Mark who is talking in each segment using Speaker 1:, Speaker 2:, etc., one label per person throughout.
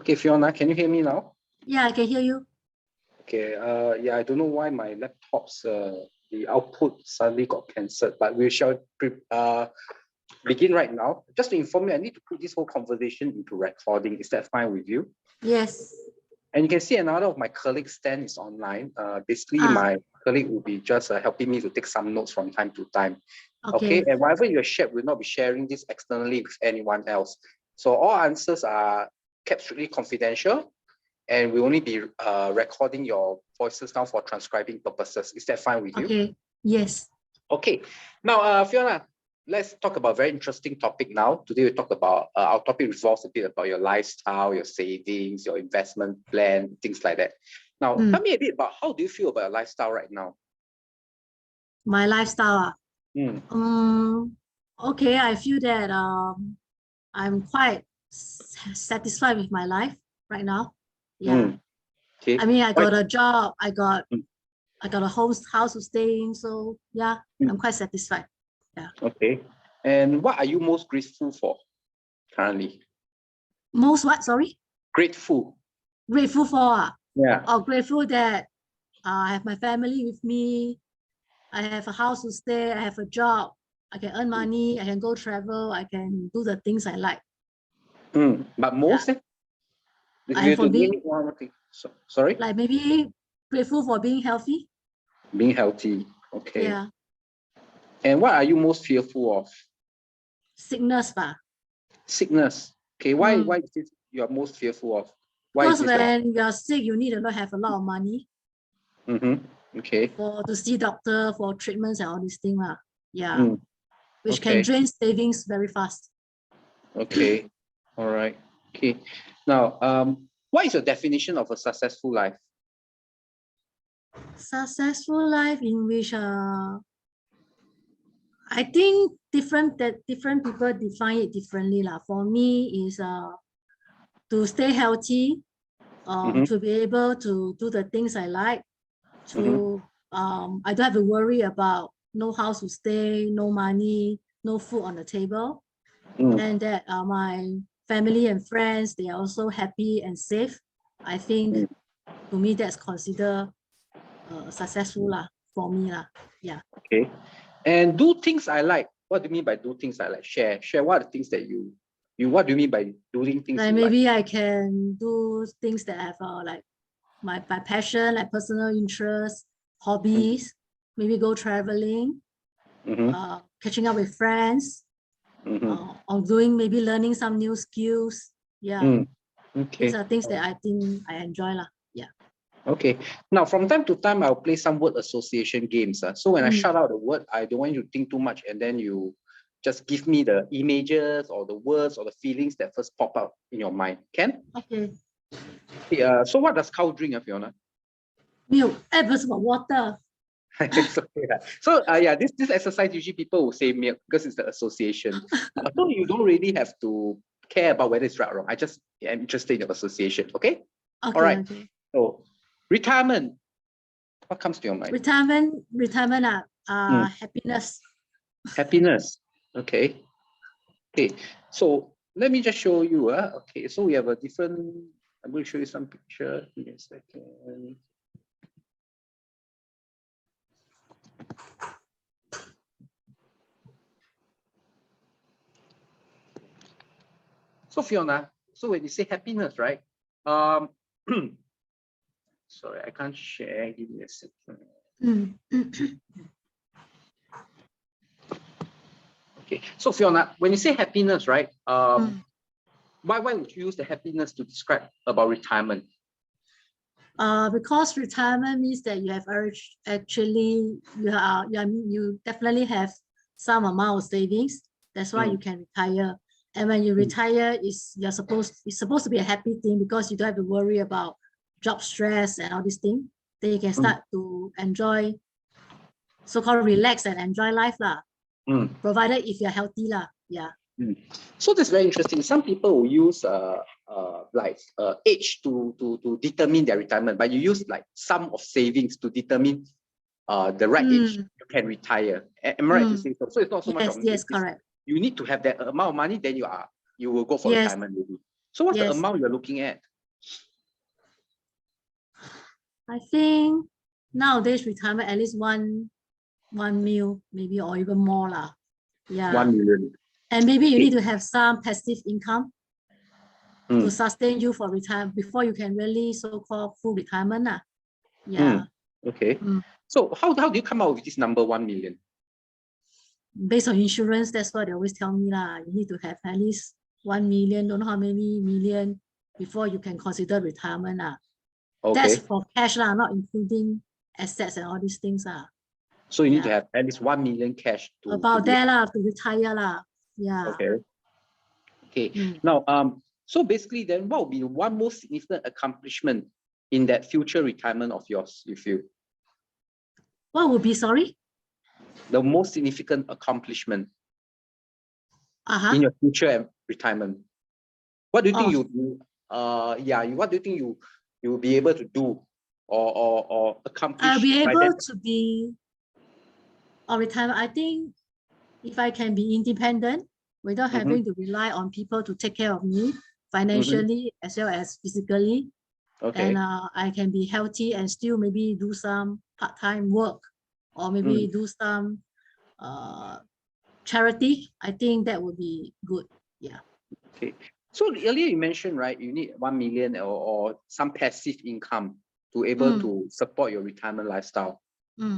Speaker 1: Okay, Fiona, can you hear me now?
Speaker 2: Yeah, I can hear you.
Speaker 1: Okay, yeah, I don't know why my laptop's the output suddenly got cancelled, but we shall begin right now. Just to inform you, I need to put this whole conversation into recording. Is that fine with you?
Speaker 2: Yes.
Speaker 1: And you can see another of my colleagues, Stan, is online. Basically, my colleague will be just helping me to take some notes from time to time. Okay, and whatever you shared, will not be sharing this externally with anyone else. So all answers are kept strictly confidential, and we only be recording your voices down for transcribing purposes. Is that fine with you?
Speaker 2: Okay. Yes.
Speaker 1: Okay. Now, Fiona, let's talk about a very interesting topic now. Today we talk about, our topic revolves a bit about your lifestyle, your savings, your investment plan, things like that. Now, tell me a bit about how do you feel about your lifestyle right now?
Speaker 2: My lifestyle. Okay, I feel that I'm quite satisfied with my life right now. Yeah.
Speaker 1: Okay.
Speaker 2: I mean, I got a job, I got a house to stay in, so yeah, I'm quite satisfied. Yeah.
Speaker 1: Okay. And what are you most grateful for currently?
Speaker 2: Most what? Sorry?
Speaker 1: Grateful.
Speaker 2: Grateful for?
Speaker 1: Yeah.
Speaker 2: Oh, grateful that I have my family with me. I have a house to stay. I have a job. I can earn money. I can go travel. I can do the things I like.
Speaker 1: But most, if you to name one thing, sorry?
Speaker 2: Like maybe grateful for being healthy.
Speaker 1: Being healthy. Okay.
Speaker 2: Yeah.
Speaker 1: And what are you most fearful of?
Speaker 2: Sickness, ba.
Speaker 1: Sickness. Okay. Why is it you are most fearful of? Why
Speaker 2: because when you're sick, you need to have a lot of money.
Speaker 1: Okay.
Speaker 2: To see doctor, for treatments and all these things. Yeah. Which can drain savings very fast.
Speaker 1: Okay. All right. Okay. Now, what is your definition of a successful life?
Speaker 2: Successful life in which I think different people define it differently. For me is to stay healthy, to be able to do the things I like, to I don't have to worry about no house to stay, no money, no food on the table, and that my family and friends, they are also happy and safe. I think to me that's considered successful for me . Yeah.
Speaker 1: Okay. And do things I like. What do you mean by do things I like? Share what are the things that you what do you mean by doing things
Speaker 2: like maybe I can do things that have like my passion, like personal interests, hobbies, maybe go traveling, catching up with friends, or doing maybe learning some new skills. Yeah.
Speaker 1: Okay.
Speaker 2: These are things that I think I enjoy . Yeah.
Speaker 1: Okay. Now, from time to time, I'll play some word association games. So when I shout out the word, I don't want you to think too much, and then you just give me the images or the words or the feelings that first pop out in your mind. Can?
Speaker 2: Okay.
Speaker 1: So what does cow drink, Fiona?
Speaker 2: Milk. Versus water.
Speaker 1: So yeah, this exercise usually people will say milk because it's the association. So you don't really have to care about whether it's right or wrong. I just am interested in the association. Okay. All right.
Speaker 2: Okay.
Speaker 1: So retirement. What comes to your mind?
Speaker 2: Retirement. Happiness.
Speaker 1: Happiness. Okay. Okay. So let me just show you. Okay. So we have a different. I'm going to show you some picture. Give me a second. So Fiona, so when you say happiness, right? Sorry, I can't share. Give me a second. Okay. So Fiona, when you say happiness, right? Why would you use the happiness to describe about retirement?
Speaker 2: Because retirement means that you have actually you definitely have some amount of savings. That's why you can retire. And when you retire, it's supposed to be a happy thing because you don't have to worry about job stress and all these things. Then you can start to enjoy, so-called relax and enjoy life provided if you're healthy Yeah.
Speaker 1: So that's very interesting. Some people will use age to determine their retirement, but you use like sum of savings to determine the right age you can retire. Am I right to say so? So it's not so much of
Speaker 2: yes, correct.
Speaker 1: You need to have that amount of money, then you will go for retirement. Maybe. So what's the amount you're looking at?
Speaker 2: I think nowadays retirement at least one mil maybe or even more lah. Yeah.
Speaker 1: 1 million.
Speaker 2: And maybe you
Speaker 1: Okay.
Speaker 2: need to have some passive income to sustain you for retirement before you can really so-called full retirement lah. Yeah.
Speaker 1: Okay. So how do you come out with this number 1 million?
Speaker 2: Based on insurance, that's what they always tell me lah. You need to have at least 1 million, don't know how many million before you can consider retirement lah.
Speaker 1: Okay.
Speaker 2: That's for cash lah, not including assets and all these things lah.
Speaker 1: So you need to have at least 1 million cash to
Speaker 2: about there lah, to retire lah. Yeah.
Speaker 1: Okay. Okay. Now, so basically, then what would be one most significant accomplishment in that future retirement of yours, you feel?
Speaker 2: What would be, sorry?
Speaker 1: The most significant accomplishment in your future retirement. What do you think you do? What do you think you will be able to do or accomplish?
Speaker 2: I'll be able to be retirement. I think if I can be independent without having to rely on people to take care of me financially as well as physically. Okay. And I can be healthy and still maybe do some part-time work or maybe do some charity. I think that would be good. Yeah.
Speaker 1: Okay. So earlier you mentioned, right, you need 1 million or some passive income to able to support your retirement lifestyle.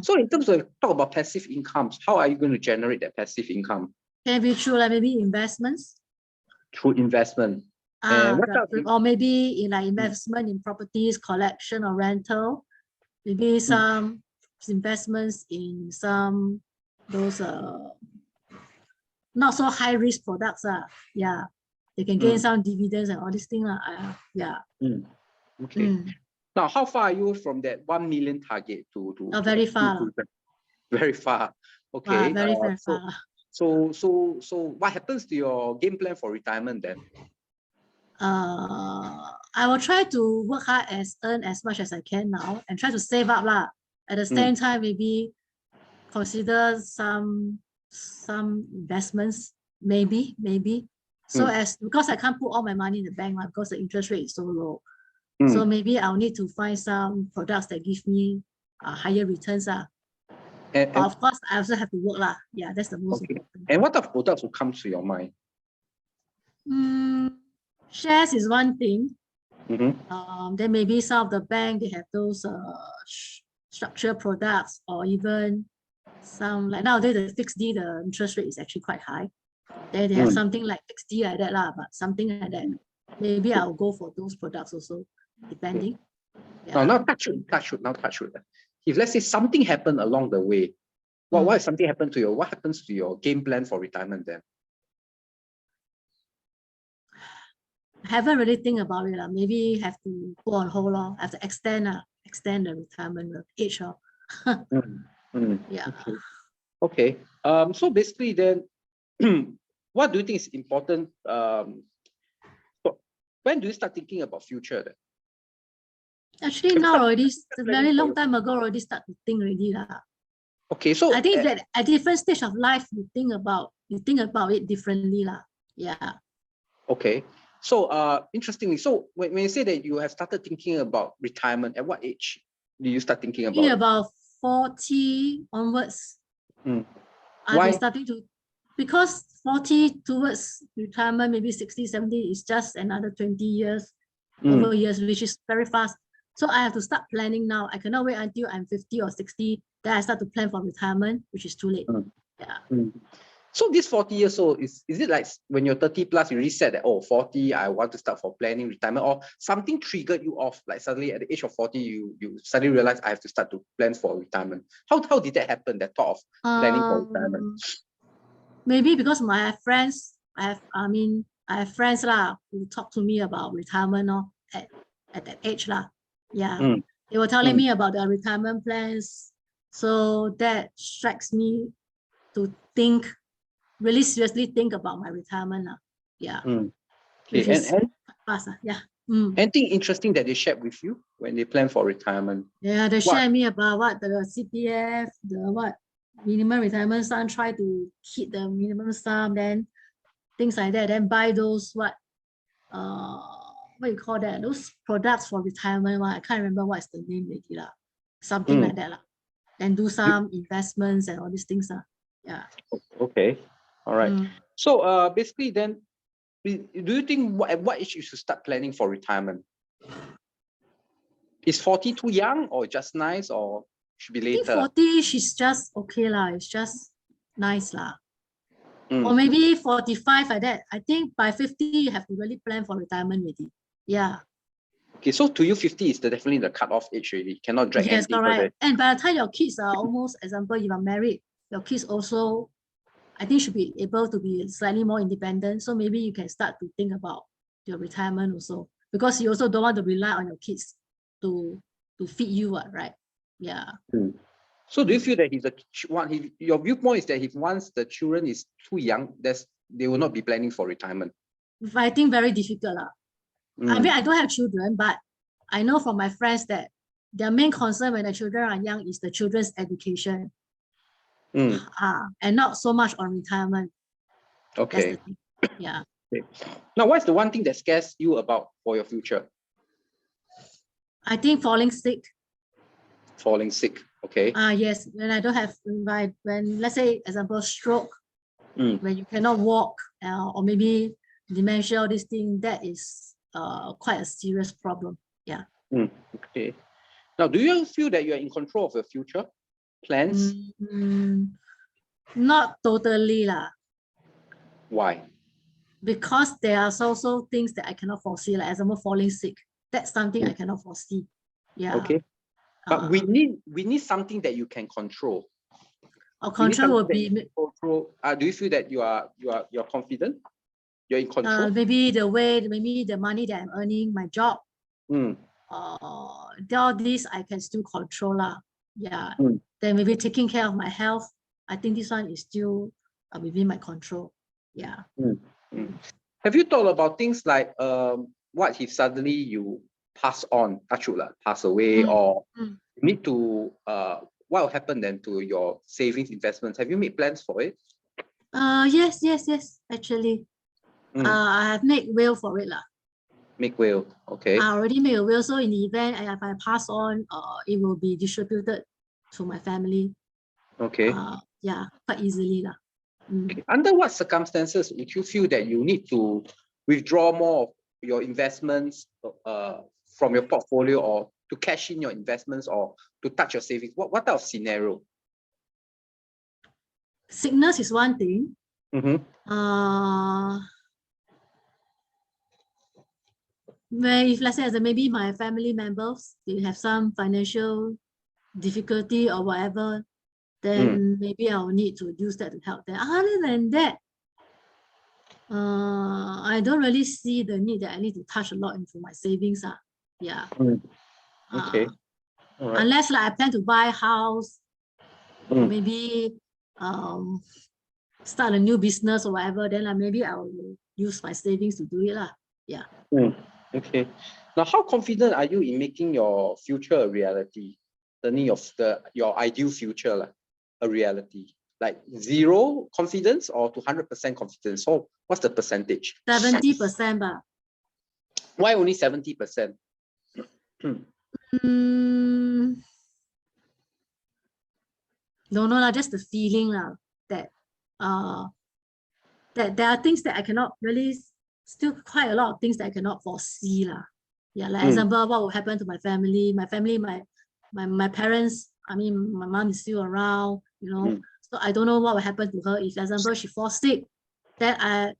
Speaker 1: So in terms of talk about passive incomes, how are you going to generate that passive income?
Speaker 2: Can be through like maybe investments.
Speaker 1: Through investment.
Speaker 2: Or maybe in like investment in properties, collection or rental. Maybe some investments in some those not so high risk products. Yeah. They can gain some dividends and all these things. Yeah.
Speaker 1: Okay. Now, how far are you from that 1 million target to
Speaker 2: very far.
Speaker 1: Very far. Okay.
Speaker 2: Very far.
Speaker 1: So what happens to your game plan for retirement then?
Speaker 2: I will try to work hard earn as much as I can now and try to save up lah. At the same time, maybe consider some investments, maybe. So because I can't put all my money in the bank because the interest rate is so low. So maybe I'll need to find some products that give me higher returns. But of course, I also have to work lah. Yeah, that's the most important.
Speaker 1: And what type of products will come to your mind?
Speaker 2: Shares is one thing. Then maybe some of the bank, they have those structured products or even some like nowadays the fixed D, the interest rate is actually quite high. Then they have something like fixed D like that lah, but something like that. Maybe I'll go for those products also, depending.
Speaker 1: Yeah. Now touch wood. If let's say something happened along the way, what if something happened to you? What happens to your game plan for retirement then?
Speaker 2: I haven't really think about it. Maybe have to go on hold. Have to extend the retirement age. Yeah.
Speaker 1: Okay. So basically then, what do you think is important? When do you start thinking about future then?
Speaker 2: Actually, now already, a very long time ago already start to think already lah.
Speaker 1: Okay, so
Speaker 2: I think that at different stage of life, you think about it differently lah. Yeah.
Speaker 1: Okay. So interestingly, so when you say that you have started thinking about retirement, at what age do you start thinking about?
Speaker 2: About 40 onwards.
Speaker 1: Why?
Speaker 2: Starting to, because 40 towards retirement, maybe 60, 70 is just another 20 years, over years, which is very fast. So I have to start planning now. I cannot wait until I'm 50 or 60, then I start to plan for retirement, which is too late. Yeah.
Speaker 1: So this 40 years old, is it like when you're 30 plus, you really said that, 40, I want to start for planning retirement, or something triggered you off, like suddenly at the age of 40, you suddenly realize I have to start to plan for retirement. How did that happen, that thought of planning for retirement?
Speaker 2: Maybe because my friends, I have friends lah who talk to me about retirement at that age lah. Yeah. They were telling me about their retirement plans. So that strikes me to really seriously think about my retirement. Yeah.
Speaker 1: Okay. And
Speaker 2: fast, yeah.
Speaker 1: Anything interesting that they shared with you when they plan for retirement?
Speaker 2: Yeah, they share me about what the CPF, minimum retirement sum, try to hit the minimum sum, then things like that, then buy those what you call that? Those products for retirement one. I can't remember what's the name already lah. Something like that lah. And do some investments and all these things lah. Yeah.
Speaker 1: Okay. All right. So basically then, do you think at what age you should start planning for retirement? Is 40 too young or just nice or should be later?
Speaker 2: I think 40 is just okay lah. It's just nice lah. Or maybe 45 like that. I think by 50 you have to really plan for retirement already. Yeah.
Speaker 1: Okay, so to you 50 is definitely the cut-off age already. Cannot drag anything further.
Speaker 2: Correct. And by the time your kids are almost, example, you are married, your kids also, I think should be able to be slightly more independent. So maybe you can start to think about your retirement also, because you also don't want to rely on your kids to feed you, right? Yeah.
Speaker 1: So do you feel that your viewpoint is that if once the children is too young, they will not be planning for retirement?
Speaker 2: I think very difficult lah. I mean, I don't have children, but I know from my friends that their main concern when the children are young is the children's education, and not so much on retirement.
Speaker 1: Okay.
Speaker 2: That's the thing. Yeah.
Speaker 1: Okay. Now, what's the one thing that scares you about for your future?
Speaker 2: I think falling sick.
Speaker 1: Falling sick. Okay.
Speaker 2: Yes. When I don't have, when let's say, example, stroke, when you cannot walk, or maybe dementia, all this thing, that is quite a serious problem. Yeah.
Speaker 1: Okay. Now, do you feel that you are in control of your future plans?
Speaker 2: Not totally lah.
Speaker 1: Why?
Speaker 2: Because there are also things that I cannot foresee, like example, falling sick. That's something I cannot foresee. Yeah.
Speaker 1: Okay. But we need something that you can control.
Speaker 2: Our control will be
Speaker 1: do you feel that you're confident? You're in control?
Speaker 2: Maybe the money that I'm earning, my job. All this I can still control lah. Yeah. Then maybe taking care of my health. I think this one is still within my control. Yeah.
Speaker 1: Have you thought about things like what if suddenly you pass on, pass away, or you need to what will happen then to your savings investments? Have you made plans for it?
Speaker 2: Yes. Actually, I have made will for it lah.
Speaker 1: Make will. Okay.
Speaker 2: I already made a will, so in the event if I pass on, it will be distributed to my family.
Speaker 1: Okay.
Speaker 2: Yeah, quite easily lah.
Speaker 1: Okay. Under what circumstances would you feel that you need to withdraw more of your investments from your portfolio, or to cash in your investments, or to touch your savings? What type of scenario?
Speaker 2: Sickness is one thing. Where if let's say maybe my family members, they have some financial difficulty or whatever, then maybe I'll need to use that to help them. Other than that, I don't really see the need that I need to touch a lot into my savings. Yeah.
Speaker 1: Okay. All right.
Speaker 2: Unless like I plan to buy a house, or maybe start a new business or whatever, then maybe I'll use my savings to do it lah. Yeah.
Speaker 1: Okay. Now, how confident are you in making your future a reality? Your ideal future a reality? Like 0 confidence or to 100% confidence? So what's the percentage?
Speaker 2: 70%. But
Speaker 1: why only 70%?
Speaker 2: No, just the feeling that that there are things that I cannot really, still quite a lot of things that I cannot foresee lah. Yeah, like example, what will happen to my family? My parents. I mean, my mom is still around, so I don't know what will happen to her if, for example, she falls sick. That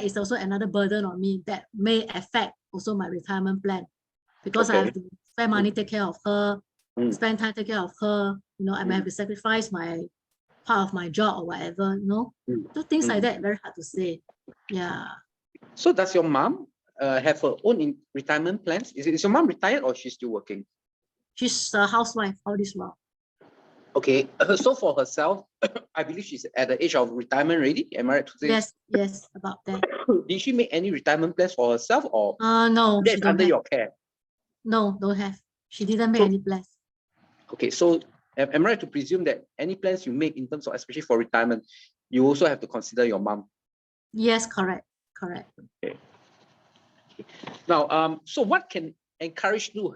Speaker 2: is also another burden on me that may affect also my retirement plan, because I have to spend money take care of her, spend time take care of her. I may have to sacrifice my part of my job or whatever. So things like that, very hard to say. Yeah.
Speaker 1: So does your mom have her own retirement plans? Is your mom retired or she's still working?
Speaker 2: She's a housewife all this while.
Speaker 1: Okay, so for herself, I believe she's at the age of retirement already. Am I right to say?
Speaker 2: Yes, about that.
Speaker 1: Did she make any retirement plans for herself, or
Speaker 2: no?
Speaker 1: That's under your care?
Speaker 2: No, don't have. She didn't make any plans.
Speaker 1: Okay, so am I right to presume that any plans you make in terms of, especially for retirement, you also have to consider your mom?
Speaker 2: Yes, correct.
Speaker 1: Okay. Now, so what can encourage you?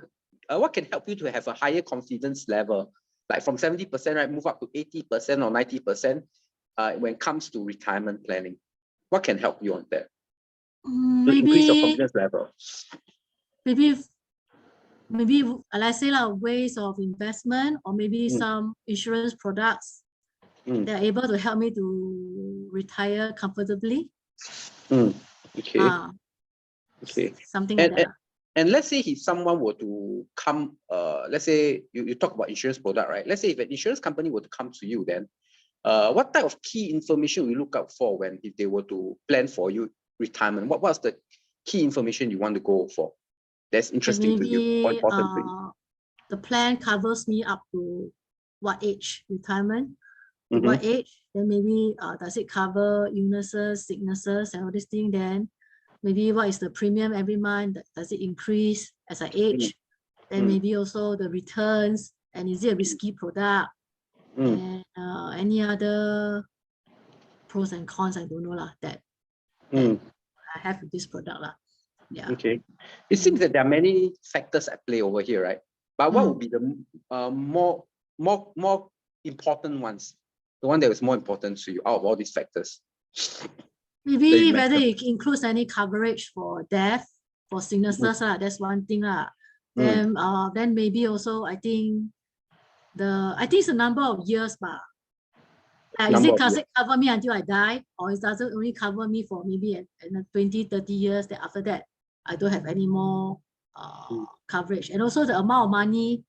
Speaker 1: What can help you to have a higher confidence level, like from 70%, right, move up to 80% or 90%, when it comes to retirement planning? What can help you on that to increase your
Speaker 2: Maybe
Speaker 1: confidence level?
Speaker 2: maybe let's say like ways of investment, or maybe some insurance products that are able to help me to retire comfortably.
Speaker 1: Okay. Okay.
Speaker 2: Something like that.
Speaker 1: And let's say if someone were to come, let's say you talk about insurance product, right? Let's say if an insurance company were to come to you, then what type of key information we look out for if they were to plan for you retirement? What's the key information you want to go for that's interesting to you or important to you?
Speaker 2: The plan covers me up to what age retirement? What age? Then maybe does it cover illnesses, sicknesses, and all these things? Then maybe what is the premium every month? Does it increase as I age? Then maybe also the returns, and is it a risky product? And any other pros and cons, I don't know lah, that I have with this product lah. Yeah.
Speaker 1: Okay. It seems that there are many factors at play over here, right? But what would be the more important ones? The one that is more important to you out of all these factors?
Speaker 2: Maybe whether it includes any coverage for death, for sicknesses, that's one thing lah. Then maybe also I think it's a number of years, but is it cover me until I die, or it doesn't only cover me for maybe 20, 30 years? That after that I don't have any more coverage, and also the amount of money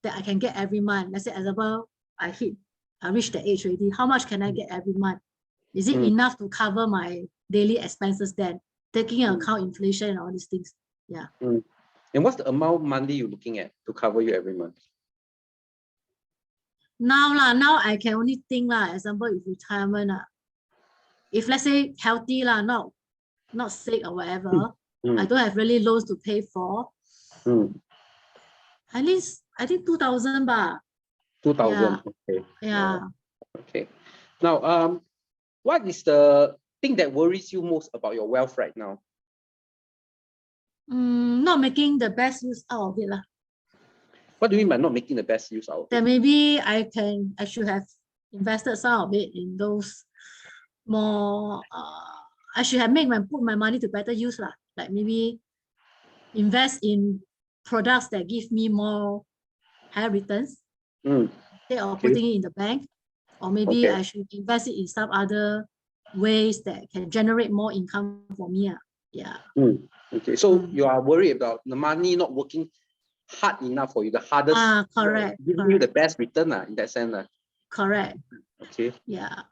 Speaker 2: that I can get every month. Let's say, as example, I reached the age already. How much can I get every month? Is it enough to cover my daily expenses then, taking into account inflation and all these things? Yeah.
Speaker 1: And what's the amount of money you're looking at to cover you every month?
Speaker 2: Now I can only think example, if retirement if let's say healthy not sick or whatever, I don't have really loans to pay for. At least I think 2,000 baht.
Speaker 1: 2,000.
Speaker 2: Yeah.
Speaker 1: Okay.
Speaker 2: Yeah.
Speaker 1: Okay. Now, what is the thing that worries you most about your wealth right now?
Speaker 2: Not making the best use out of it lah.
Speaker 1: What do you mean by not making the best use out of it?
Speaker 2: Then maybe I should have invested some of it in those more. I should have put my money to better use lah. Like maybe invest in products that give me more higher returns instead of putting it in the bank, or maybe I should invest it in some other ways that can generate more income for me. Yeah.
Speaker 1: Okay, so you are worried about the money not working hard enough for you, the hardest,
Speaker 2: correct,
Speaker 1: giving you the best return in that sense.
Speaker 2: Correct.
Speaker 1: Okay.
Speaker 2: Yeah.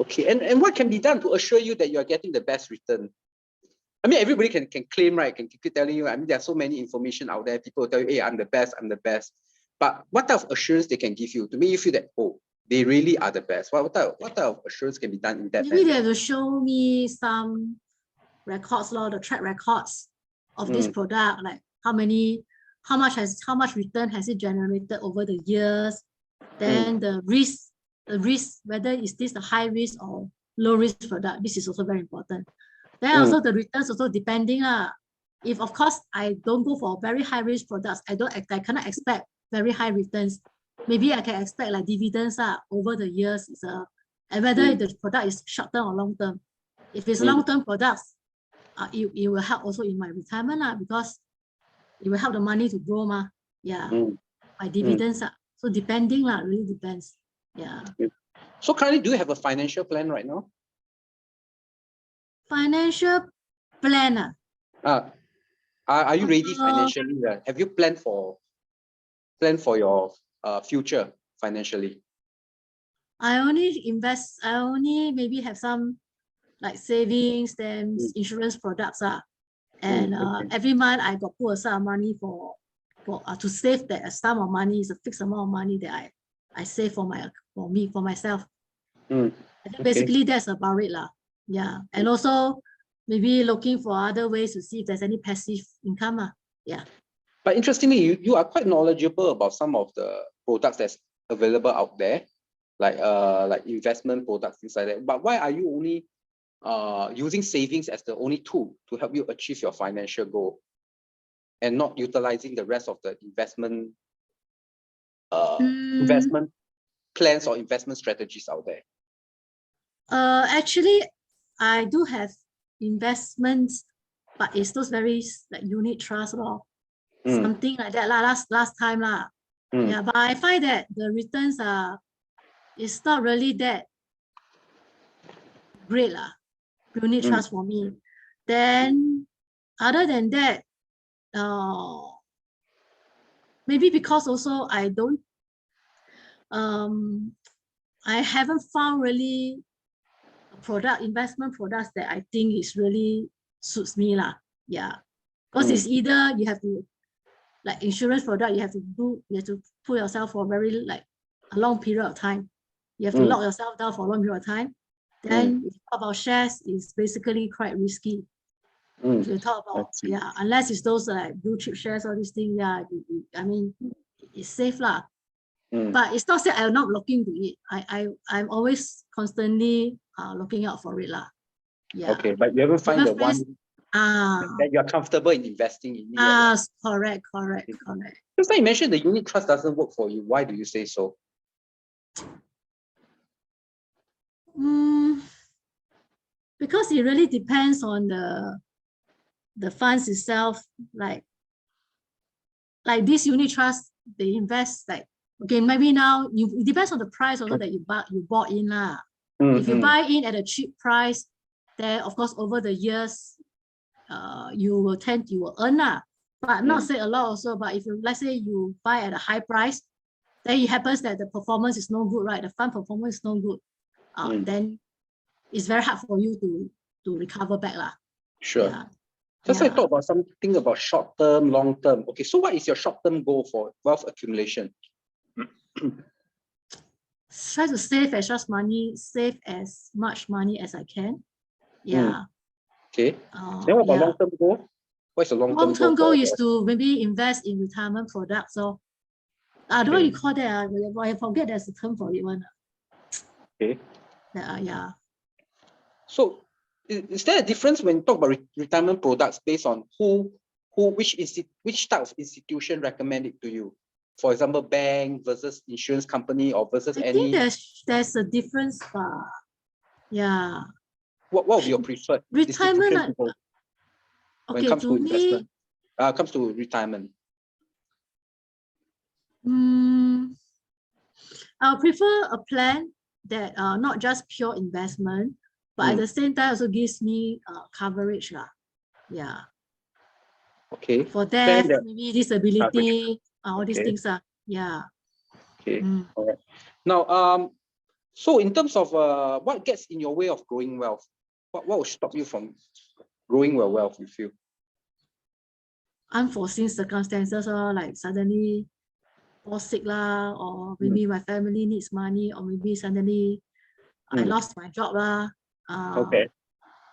Speaker 1: Okay, and what can be done to assure you that you are getting the best return? I mean, everybody can claim, right? Can keep telling you. I mean, there's so many information out there. People tell you, hey, I'm the best, I'm the best. But what type of assurance they can give you to make you feel that, oh, they really are the best? What type of assurance can be done in that?
Speaker 2: Maybe they have to show me some records, the track records of this product, like how much return has it generated over the years. Then the risk, whether is this a high risk or low risk product, this is also very important. Then also the returns also depending if of course I don't go for very high risk products, I cannot expect very high returns. Maybe I can expect like dividends over the years, and whether the product is short term or long term. If it's long term products, it will help also in my retirement because it will help the money to grow by dividends. So depending really depends. Yeah.
Speaker 1: So currently, do you have a financial plan right now?
Speaker 2: Financial plan.
Speaker 1: Are you ready financially? Have you planned for your future financially?
Speaker 2: I only maybe have some like savings, then insurance products and every month I got put aside money for to save that sum of money. Is a fixed amount of money that I save for myself. Basically that's about it . Yeah, and also maybe looking for other ways to see if there's any passive income. Yeah.
Speaker 1: But interestingly, you are quite knowledgeable about some of the products that's available out there, like investment products, things like that. But why are you only using savings as the only tool to help you achieve your financial goal, and not utilizing the rest of the investment investment plans or investment strategies out there?
Speaker 2: Actually, I do have investments, but it's those very like unit trust or something like that last time lah. Yeah, but I find that the returns it's not really that great lah. Unit trust for me. Then other than that, maybe because also I don't I haven't found really investment products that I think is really suits me lah. Yeah, because it's either you have to, like insurance product, you have to put yourself for very like a long period of time. You have to lock yourself down for a long period of time. Then if you talk about shares, it's basically quite risky. If you talk about unless it's those like blue chip shares or this thing, I mean it's safe lah. But it's not that I'm not looking to it. I'm always constantly looking out for it lah. Yeah.
Speaker 1: Okay, but you haven't find the one that you're comfortable in investing in.
Speaker 2: Correct.
Speaker 1: Just like you mentioned, the unit trust doesn't work for you. Why do you say so?
Speaker 2: Because it really depends on the funds itself. Like this unit trust, they invest like, okay, maybe now it depends on the price also that you bought in lah. If you buy in at a cheap price, then of course over the years, you will earn lah. But not say a lot also. But if let's say you buy at a high price, then it happens that the performance is no good, right? The fund performance is no good. Then it's very hard for you to recover back lah.
Speaker 1: Sure. Yeah. Just like talk about something about short term, long term. Okay, so what is your short term goal for wealth accumulation?
Speaker 2: Try to save as much money as I can. Yeah.
Speaker 1: Okay. Then what about long term goal? What's the long term
Speaker 2: goal? Is to maybe invest in retirement products. So I don't know what you call that. I forget there's a term for it one.
Speaker 1: Okay.
Speaker 2: Yeah.
Speaker 1: So is there a difference when you talk about retirement products based on which type of institution recommend it to you? For example, bank versus insurance company or versus
Speaker 2: I think there's a difference. Yeah.
Speaker 1: What would be your preferred
Speaker 2: retirement?
Speaker 1: When it comes to investment? Comes to retirement.
Speaker 2: I'll prefer a plan that not just pure investment, but at the same time also gives me coverage lah. Yeah.
Speaker 1: Okay.
Speaker 2: For death, maybe disability, all these things are. Yeah.
Speaker 1: Okay. All right. Now, so in terms of what gets in your way of growing wealth, what will stop you from growing your wealth, you feel?
Speaker 2: Unforeseen circumstances, or like suddenly fall sick lah, or maybe my family needs money, or maybe suddenly I lost my job lah.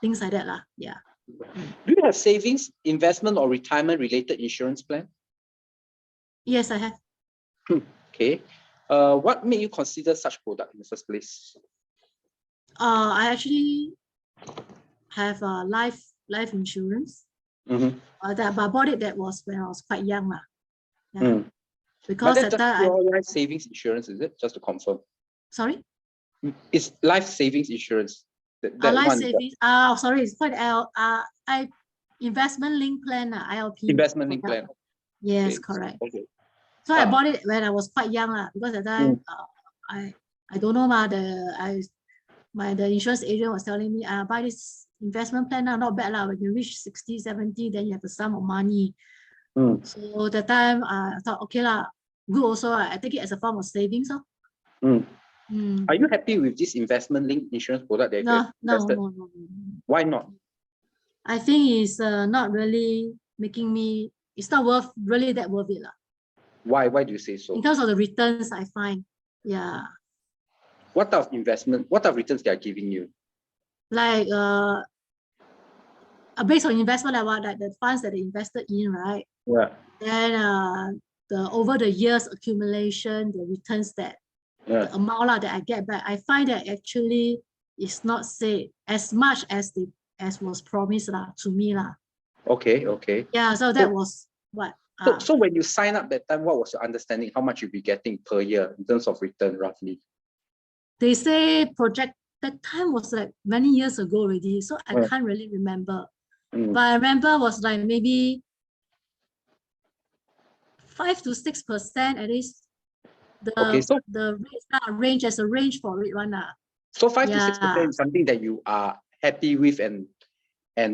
Speaker 2: Things like that lah. Yeah.
Speaker 1: Do you have savings, investment, or retirement related insurance plan?
Speaker 2: Yes, I have.
Speaker 1: Okay. What made you consider such product in the first place?
Speaker 2: I actually have a life insurance. But I bought it when I was quite young lah. Yeah. Because
Speaker 1: at that time life savings insurance, is it? Just to confirm.
Speaker 2: Sorry?
Speaker 1: It's life savings insurance.
Speaker 2: Life savings. Sorry, it's quite investment link plan, ILP.
Speaker 1: Investment link plan.
Speaker 2: Yes, correct.
Speaker 1: Okay.
Speaker 2: So I bought it when I was quite young because at that time I don't know the insurance agent was telling me buy this investment plan not bad lah. When you reach 60, 70, then you have a sum of money. So at that time I thought okay lah, good also. I take it as a form of savings.
Speaker 1: Are you happy with this investment linked insurance product that you invested?
Speaker 2: No.
Speaker 1: Why not?
Speaker 2: I think it's not really making me. It's not really that worth it lah.
Speaker 1: Why do you say so?
Speaker 2: In terms of the returns, I find. Yeah.
Speaker 1: What type of investment? What type of returns they are giving you?
Speaker 2: Like based on investment, like the funds that they invested in, right?
Speaker 1: Yeah.
Speaker 2: Then over the years accumulation, the returns that the amount that I get back, I find that actually is not say as much as was promised to me lah.
Speaker 1: Okay, okay.
Speaker 2: Yeah, so that was what.
Speaker 1: So when you sign up that time, what was your understanding? How much you'll be getting per year in terms of return, roughly?
Speaker 2: They say project that time was like many years ago already, so I can't really remember. But I remember was like maybe 5 to 6% at least. The range as a range for it one.
Speaker 1: So 5 to 6% is something that you are happy with and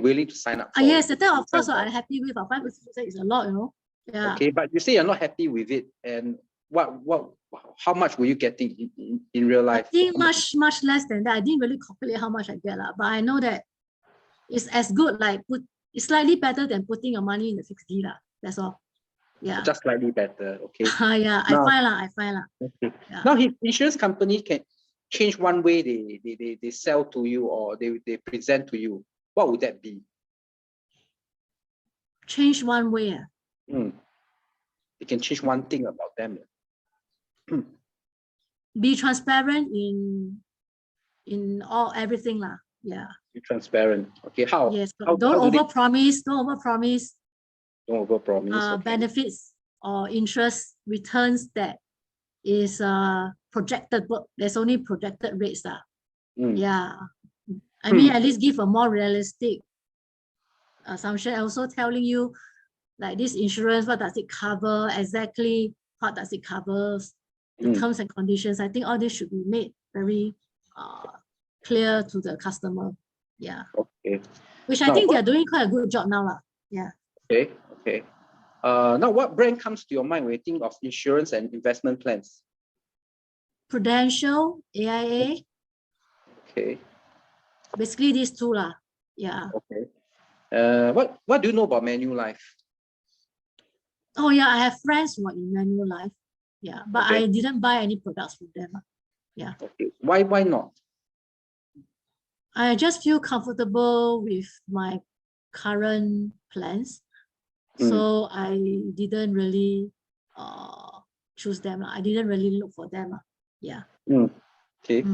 Speaker 1: willing to sign up for.
Speaker 2: Yes, that of course I'm happy with. 5 to 6% is a lot, you know. Yeah.
Speaker 1: Okay, but you say you're not happy with it, and how much were you getting in real life?
Speaker 2: I think much less than that. I didn't really calculate how much I get, but I know that it's as good, like it's slightly better than putting your money in the fixed D. That's all. Yeah.
Speaker 1: Just slightly better. Okay.
Speaker 2: Yeah, I find.
Speaker 1: Okay. Yeah. Now his insurance company can change one way they sell to you or they present to you. What would that be?
Speaker 2: Change one way.
Speaker 1: They can change one thing about them.
Speaker 2: Be transparent in everything lah. Yeah.
Speaker 1: Be transparent. Okay. How?
Speaker 2: Yes.
Speaker 1: How,
Speaker 2: don't
Speaker 1: how
Speaker 2: overpromise. Don't overpromise.
Speaker 1: Don't overpromise. Okay.
Speaker 2: Benefits or interest returns that is projected, but there's only projected rates. Yeah. I mean, at least give a more realistic assumption. Also telling you like this insurance, what does it cover exactly? What does it cover? The terms and conditions. I think all this should be made very clear to the customer. Yeah.
Speaker 1: Okay.
Speaker 2: Which I think they are doing quite a good job now. Yeah.
Speaker 1: Okay. Okay. Now, what brand comes to your mind when you think of insurance and investment plans?
Speaker 2: Prudential, AIA.
Speaker 1: Okay.
Speaker 2: Basically, these two lah. Yeah.
Speaker 1: Okay. What do you know about Manulife?
Speaker 2: Oh yeah, I have friends who are in Manulife. Yeah, but I didn't buy any products from them. Yeah.
Speaker 1: Okay. Why not?
Speaker 2: I just feel comfortable with my current plans. So I didn't really choose them. I didn't really look for them. Yeah.
Speaker 1: Okay.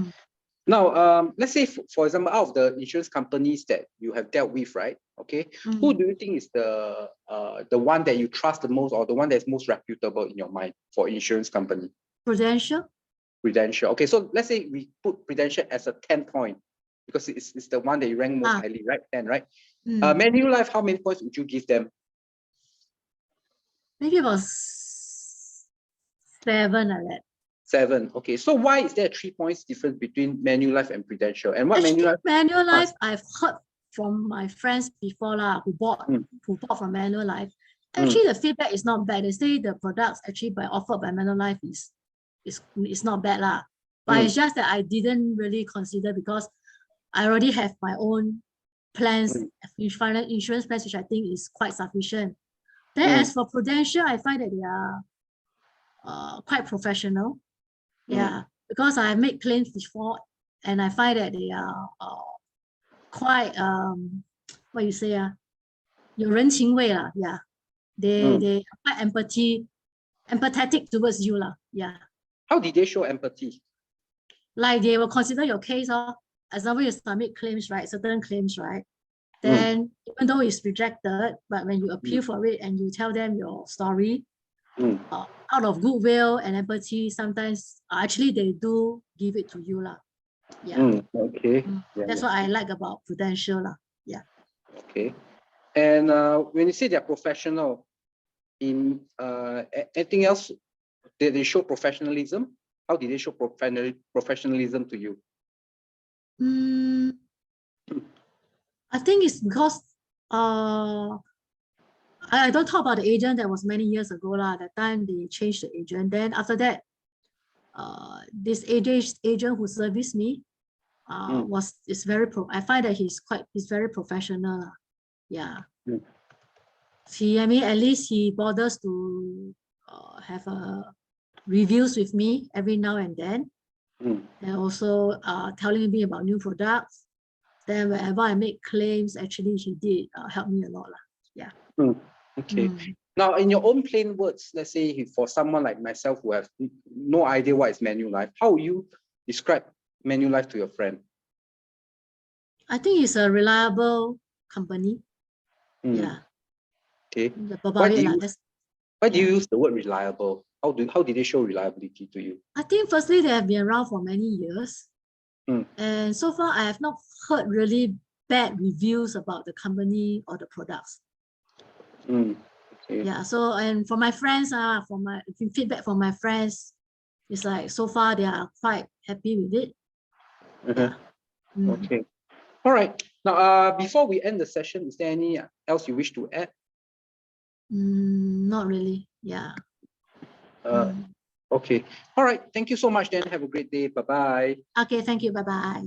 Speaker 1: Now, let's say, for example, out of the insurance companies that you have dealt with, right? Okay, who do you think is the one that you trust the most, or the one that's most reputable in your mind for insurance company?
Speaker 2: Prudential.
Speaker 1: Prudential. Okay, so let's say we put Prudential as a 10 point because it's the one that you rank most highly, right? 10, right? Manulife, how many points would you give them?
Speaker 2: Maybe about 7 like that.
Speaker 1: 7. Okay, so why is there 3 points difference between Manulife and Prudential? And what
Speaker 2: Manulife, I've heard from my friends before who bought from Manulife. Actually, the feedback is not bad. They say the products actually offered by Manulife is not bad lah. But it's just that I didn't really consider because I already have my own plans, insurance plans, which I think is quite sufficient. Then as for Prudential, I find that they are quite professional. Yeah, because I have made claims before, and I find that they are quite what you say 有人情味啦. Yeah, they are quite empathetic towards you lah. Yeah.
Speaker 1: How did they show empathy?
Speaker 2: Like they will consider your case. As example, you submit claims, right? Certain claims, right? Then even though it's rejected, but when you appeal for it and you tell them your story, out of goodwill and empathy, sometimes actually they do give it to you lah. Yeah.
Speaker 1: Okay.
Speaker 2: That's what I like about Prudential lah. Yeah.
Speaker 1: Okay. And when you say they're professional, in anything else, did they show professionalism? How did they show professionalism to you?
Speaker 2: I think it's because I don't talk about the agent. That was many years ago lah. That time they changed the agent. Then after that, this agent who serviced me is very I find that he's very professional lah. Yeah. I mean, at least he bothers to have reviews with me every now and then, and also telling me about new products. Then whenever I make claims, actually he did help me a lot lah. Yeah.
Speaker 1: Okay. Now, in your own plain words, let's say for someone like myself who have no idea what is Manulife, how would you describe Manulife to your friend?
Speaker 2: I think it's a reliable company. Yeah.
Speaker 1: Okay.
Speaker 2: About
Speaker 1: Why
Speaker 2: it,
Speaker 1: do
Speaker 2: lah.
Speaker 1: you
Speaker 2: That's,
Speaker 1: why do you
Speaker 2: yeah.
Speaker 1: use the word reliable? How did they show reliability to you?
Speaker 2: I think firstly, they have been around for many years.
Speaker 1: Mm.
Speaker 2: And so far, I have not heard really bad reviews about the company or the products.
Speaker 1: Okay.
Speaker 2: Yeah. So, and for my friends, for my feedback from my friends, it's like so far they are quite happy with it. Yeah.
Speaker 1: Okay. All right. Now, before we end the session, is there any else you wish to add?
Speaker 2: Not really. Yeah.
Speaker 1: Okay. All right. Thank you so much then. Have a great day. Bye-bye.
Speaker 2: Okay. Thank you. Bye-bye.